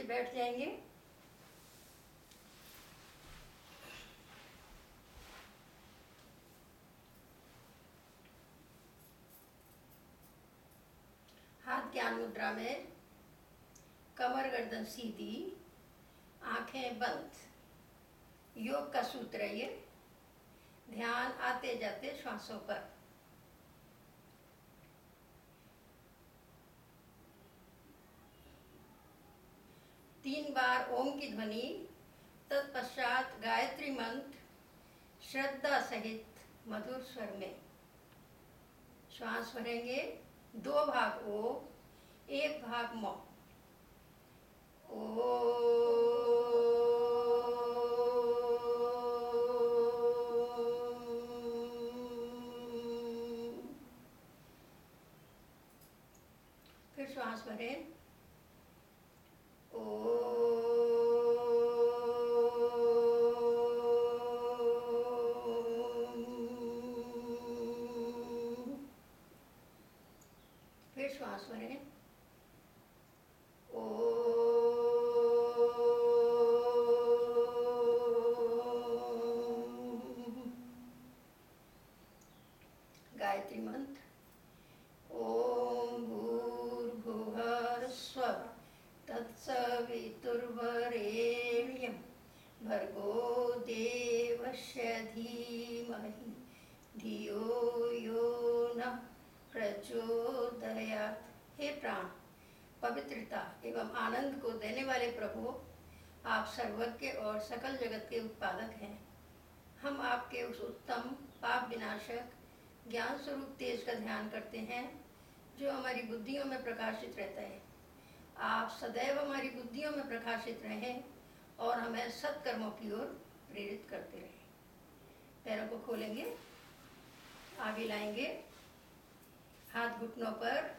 बैठ जाएंगे। हाथ ज्ञान मुद्रा में, कमर गर्दन सीधी, आंखें बंद। योग का सूत्र है ये। ध्यान आते जाते श्वासों पर। तीन बार ओम की ध्वनि, तत्पश्चात गायत्री मंत्र श्रद्धा सहित मधुर स्वर में। श्वास भरेंगे, 2 भाग ओ, 1 भाग मौ। फिर श्वास भरें, फिर श्वास भरें, गायत्री मंत्र ओम भूर्भुवः स्वः तत्सवितुर्वरेण्यं भर्गो देवस्य धीमहि धियो यो नः प्रचोदयात्। हे प्राण, पवित्रता एवं आनंद को देने वाले प्रभु, आप सर्वज्ञ और सकल जगत के उत्पादक हैं। हम आपके उस उत्तम पाप विनाशक ज्ञान स्वरूप तेज का ध्यान करते हैं जो हमारी बुद्धियों में प्रकाशित रहता है। आप सदैव हमारी बुद्धियों में प्रकाशित रहें और हमें सत्कर्मों की ओर प्रेरित करते रहें। पैरों को खोलेंगे, आगे लाएंगे, हाथ घुटनों पर,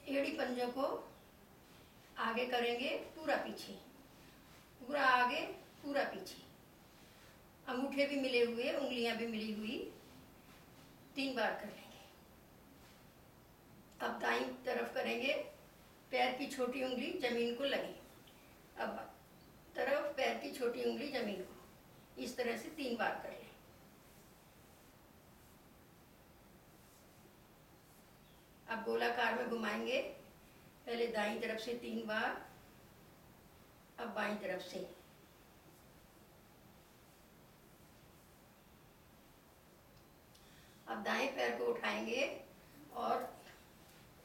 एड़ी पंजों को आगे करेंगे, पूरा पीछे, पूरा आगे, पूरा पीछे। अंगूठे भी मिले हुए, उंगलियां भी मिली हुई। 3 बार कर लेंगे। अब दाईं तरफ करेंगे, पैर की छोटी उंगली जमीन को लगे। अब तरफ पैर की छोटी उंगली जमीन को, इस तरह से 3 बार कर लें। अब गोलाकार में घुमाएंगे, पहले दाईं तरफ से 3 बार, अब बाईं तरफ से। अब दाएं पैर को उठाएंगे और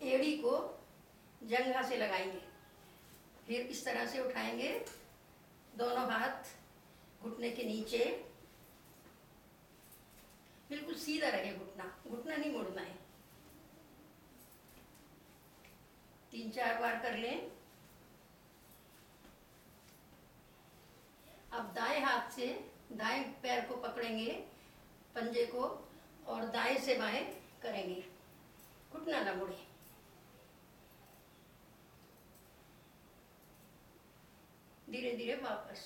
एड़ी को जंघा से लगाएंगे। फिर इस तरह से उठाएंगे, दोनों हाथ घुटने के नीचे, बिल्कुल सीधा रहे घुटना, घुटना नहीं मोड़ना है। 3-4 बार कर लें। अब दाएं हाथ से दाएं पैर को पकड़ेंगे, पंजे को, और दाएं से बाएं करेंगे, घुटना ना मुड़े। धीरे धीरे वापस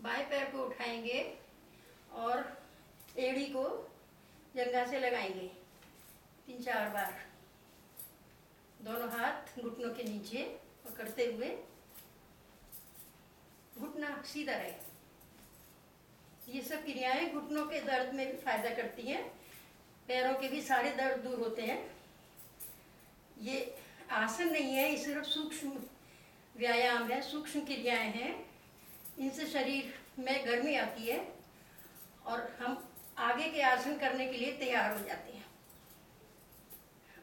बाएं पैर को उठाएंगे और एड़ी को जंघा से लगाएंगे। 3-4 बार, दोनों हाथ घुटनों के नीचे पकड़ते हुए, घुटना सीधा रहे। ये सब क्रियाएं घुटनों के दर्द में भी फायदा करती हैं, पैरों के भी सारे दर्द दूर होते हैं। ये आसन नहीं है, ये सिर्फ सूक्ष्म व्यायाम है, सूक्ष्म क्रियाएं हैं। इनसे शरीर में गर्मी आती है और हम आगे के आसन करने के लिए तैयार हो जाते हैं।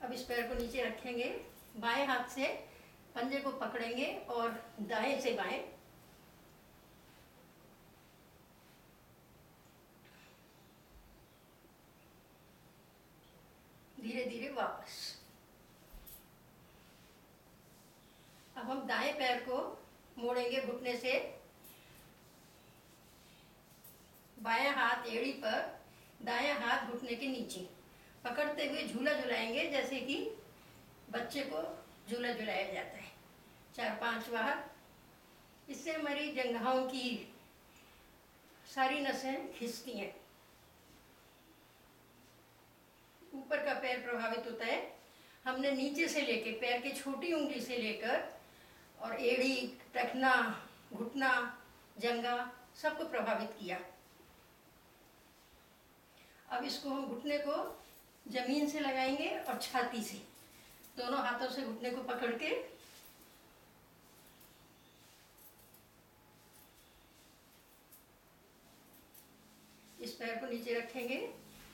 अब इस पैर को नीचे रखेंगे, बाएं हाथ से पंजे को पकड़ेंगे और दाएं से बाएं, धीरे धीरे वापस। अब हम दाएं पैर को मोड़ेंगे घुटने से, बायां हाथ एड़ी पर, दायां हाथ घुटने के नीचे पकड़ते हुए झूला झुलाएंगे, जैसे कि बच्चे को झूला झुलाया जाता है। 4-5 बार। इससे हमारी जंघाओं की सारी नसें खिंचती हैं। ऊपर का पैर प्रभावित होता है। हमने नीचे से लेके, पैर की छोटी उंगली से लेकर और एड़ी टखना, घुटना, जंघा सबको प्रभावित किया। अब इसको हम घुटने को जमीन से लगाएंगे और छाती से, दोनों हाथों से घुटने को पकड़ के इस पैर को नीचे रखेंगे,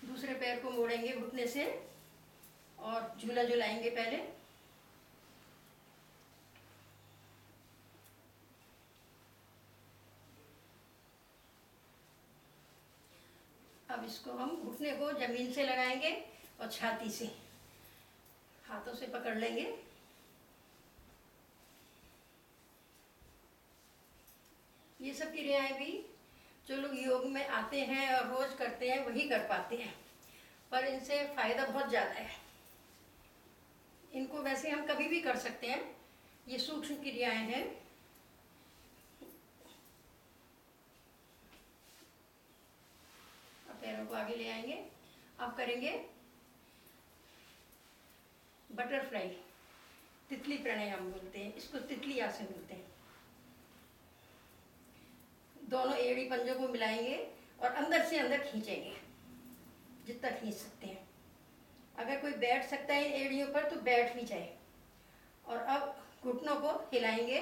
दूसरे पैर को मोड़ेंगे घुटने से और झूला झुलाएंगे पहले। अब इसको हम घुटने को जमीन से लगाएंगे और छाती से हाथों से पकड़ लेंगे। ये सब क्रियाएं भी जो लोग योग में आते हैं और रोज करते हैं वही कर पाते हैं, पर इनसे फायदा बहुत ज़्यादा है। इनको वैसे हम कभी भी कर सकते हैं, ये सूक्ष्म क्रियाएं हैं। अब पैरों को आगे ले आएंगे। अब करेंगे बटरफ्लाई, तितली प्राणायाम बोलते हैं इसको, तितली आसन बोलते हैं। दोनों एड़ी पंजों को मिलाएंगे और अंदर से अंदर खींचेंगे जितना खींच सकते हैं। अगर कोई बैठ सकता है एड़ियों पर तो बैठ भी जाए। और अब घुटनों को हिलाएंगे,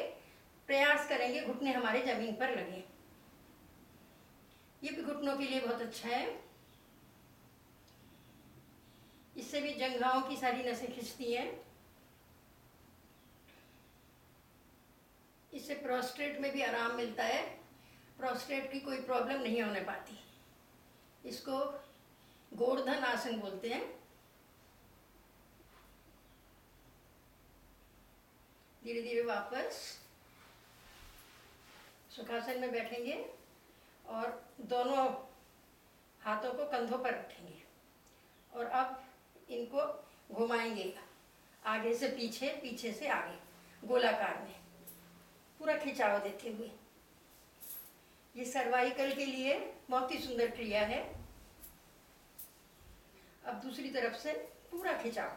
प्रयास करेंगे घुटने हमारे जमीन पर लगे। ये भी घुटनों के लिए बहुत अच्छा है। इससे भी जंघाओं की सारी नसें खिंचती हैं। इससे प्रोस्टेट में भी आराम मिलता है, प्रोस्टेट की कोई प्रॉब्लम नहीं होने पाती। इसको गोवर्धन आसन बोलते हैं। धीरे धीरे वापस सुखासन में बैठेंगे और दोनों हाथों को कंधों पर रखेंगे और अब इनको घुमाएंगे आगे से पीछे, पीछे से आगे, गोलाकार में पूरा खिंचाव देते हुए। ये सर्वाइकल के लिए बहुत ही सुंदर क्रिया है। अब दूसरी तरफ से पूरा खिंचाव।